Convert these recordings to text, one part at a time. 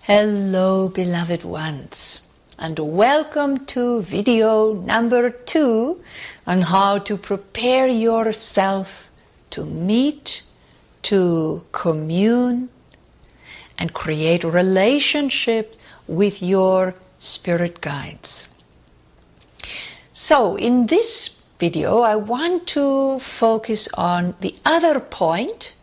Hello, beloved ones, and welcome to video number 2 on how to prepare yourself to meet, to commune, and create a relationship with your spirit guides. So, in this video, I want to focus on the other point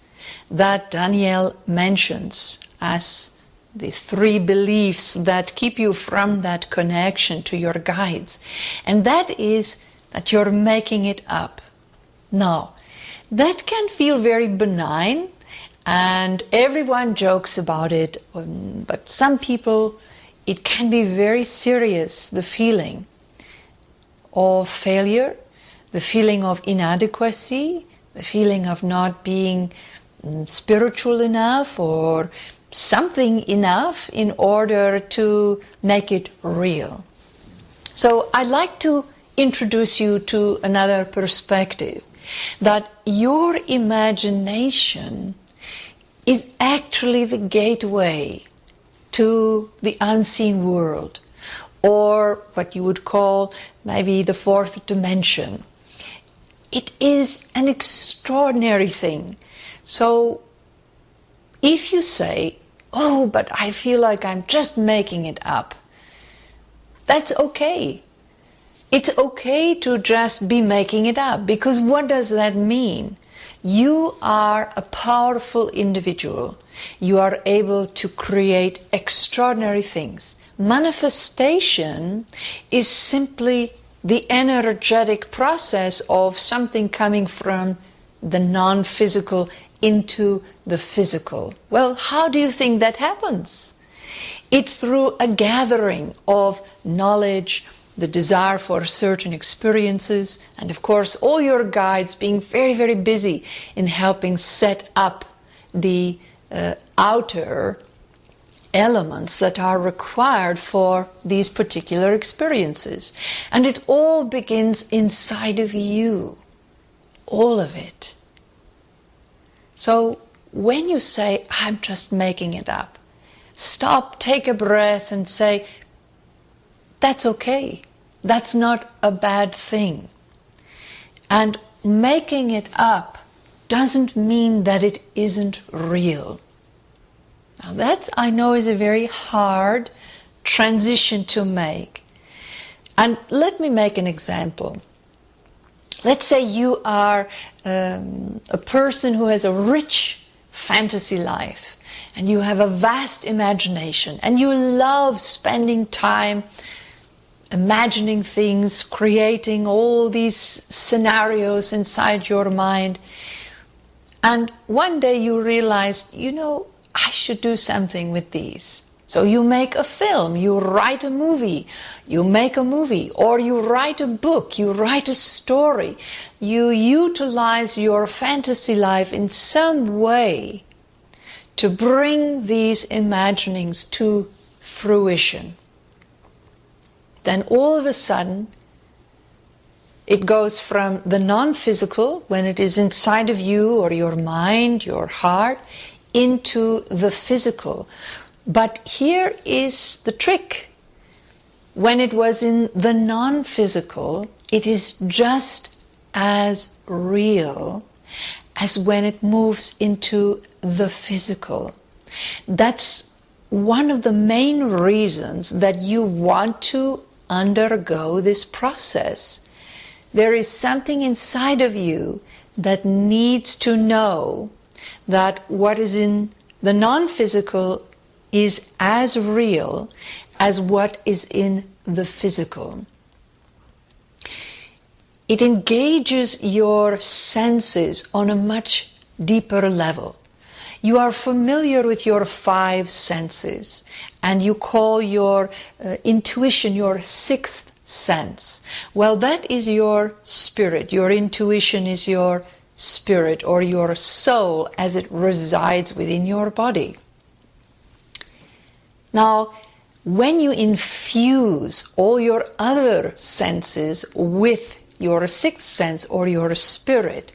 that Danielle mentions as the 3 beliefs that keep you from that connection to your guides. And that is that you're making it up. Now, that can feel very benign and everyone jokes about it, but some people, it can be very serious, the feeling of failure, the feeling of inadequacy, the feeling of not being spiritual enough or something enough in order to make it real. So I'd like to introduce you to another perspective, that your imagination is actually the gateway to the unseen world, or what you would call maybe the 4th dimension. It is an extraordinary thing. So if you say, "Oh, but I feel like I'm just making it up," that's okay. It's okay to just be making it up, because what does that mean? You are a powerful individual. You are able to create extraordinary things. Manifestation is simply the energetic process of something coming from the non-physical into the physical. Well, how do you think that happens? It's through a gathering of knowledge, the desire for certain experiences, and of course all your guides being very, very busy in helping set up the outer elements that are required for these particular experiences. And it all begins inside of you, all of it. So when you say, "I'm just making it up," stop, take a breath and say, that's okay. That's not a bad thing. And making it up doesn't mean that it isn't real. Now that, I know, is a very hard transition to make. And let me make an example. Let's say you are a person who has a rich fantasy life, and you have a vast imagination, and you love spending time imagining things, creating all these scenarios inside your mind. And one day you realize, I should do something with these. So you make a film, you write a movie, you make a movie, or you write a book, you write a story. You utilize your fantasy life in some way to bring these imaginings to fruition. Then all of a sudden, it goes from the non-physical, when it is inside of you or your mind, your heart, into the physical. But here is the trick. When it was in the non-physical, it is just as real as when it moves into the physical. That's one of the main reasons that you want to undergo this process. There is something inside of you that needs to know that what is in the non-physical is as real as what is in the physical. It engages your senses on a much deeper level. You are familiar with your 5 senses, and you call your intuition your 6th sense. Well, that is your spirit. Your intuition is your spirit, or your soul as it resides within your body. Now, when you infuse all your other senses with your sixth sense or your spirit,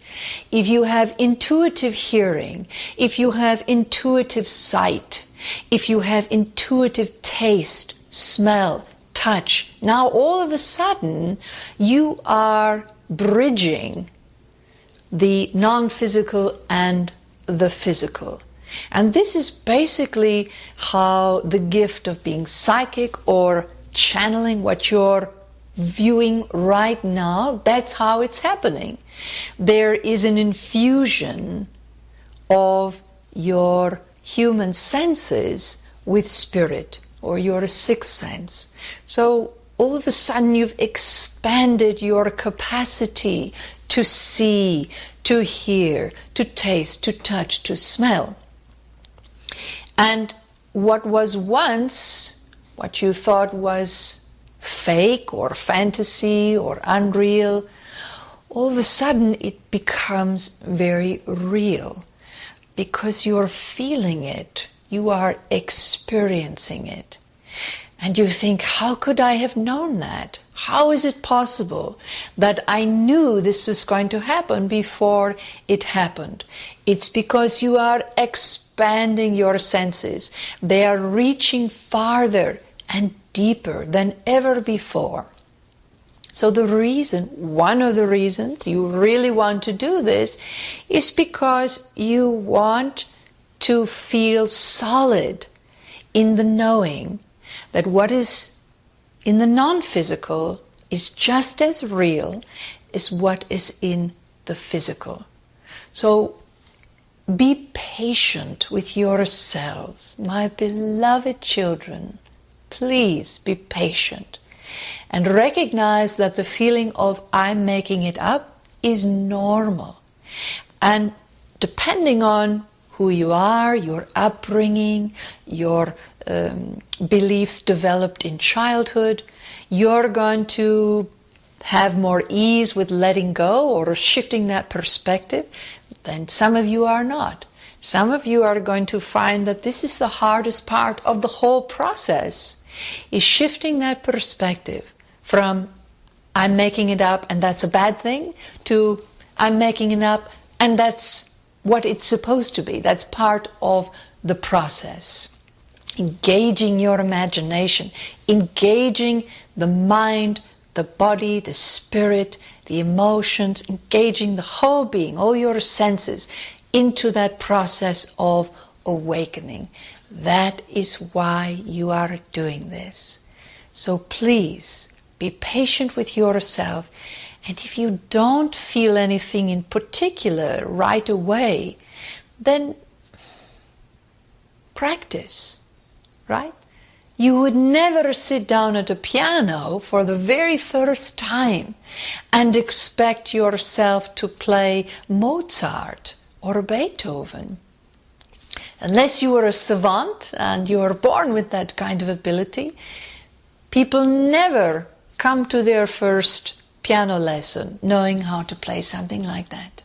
if you have intuitive hearing, if you have intuitive sight, if you have intuitive taste, smell, touch, now all of a sudden you are bridging the non-physical and the physical. And this is basically how the gift of being psychic or channeling, what you're viewing right now, that's how it's happening. There is an infusion of your human senses with spirit or your sixth sense. So all of a sudden you've expanded your capacity to see, to hear, to taste, to touch, to smell. And what was once, what you thought was fake or fantasy or unreal, all of a sudden it becomes very real because you're feeling it, you are experiencing it. And you think, how could I have known that? How is it possible that I knew this was going to happen before it happened? It's because you are expanding your senses. They are reaching farther and deeper than ever before. So one of the reasons you really want to do this is because you want to feel solid in the knowing that what is in the non-physical is just as real as what is in the physical. So be patient with yourselves, my beloved children. Please be patient and recognize that the feeling of I'm making it up is normal. And depending on who you are, your upbringing, your beliefs developed in childhood, you're going to have more ease with letting go or shifting that perspective than some of you are not. Some of you are going to find that this is the hardest part of the whole process, is shifting that perspective from I'm making it up and that's a bad thing to I'm making it up and that's what it's supposed to be. That's part of the process. Engaging your imagination, engaging the mind, the body, the spirit, the emotions, engaging the whole being, all your senses into that process of awakening. That is why you are doing this. So please be patient with yourself, and if you don't feel anything in particular right away, then practice, right? You would never sit down at a piano for the very first time and expect yourself to play Mozart or Beethoven. Unless you are a savant and you are born with that kind of ability, people never come to their first piano lesson knowing how to play something like that,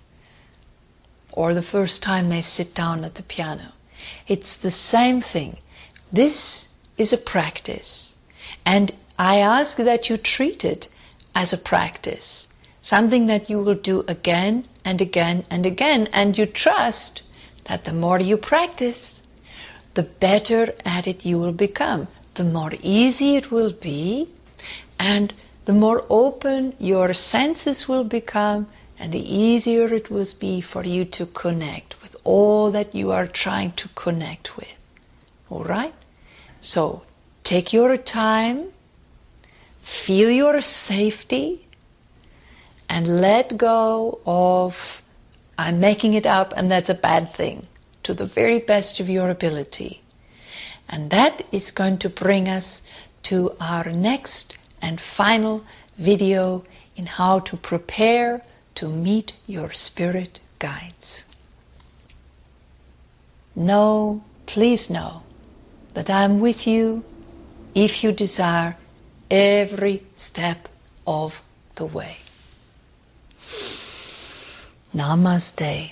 or the first time they sit down at the piano. It's the same thing. This is a practice, and I ask that you treat it as a practice, something that you will do again and again and again, and you trust that the more you practice, the better at it you will become, the more easy it will be, and the more open your senses will become, and the easier it will be for you to connect with all that you are trying to connect with. All right? So take your time, feel your safety, and let go of I'm making it up and that's a bad thing, to the very best of your ability. And that is going to bring us to our next and final video in how to prepare to meet your spirit guides. Know, please know, that I'm with you if you desire every step of the way. Namaste.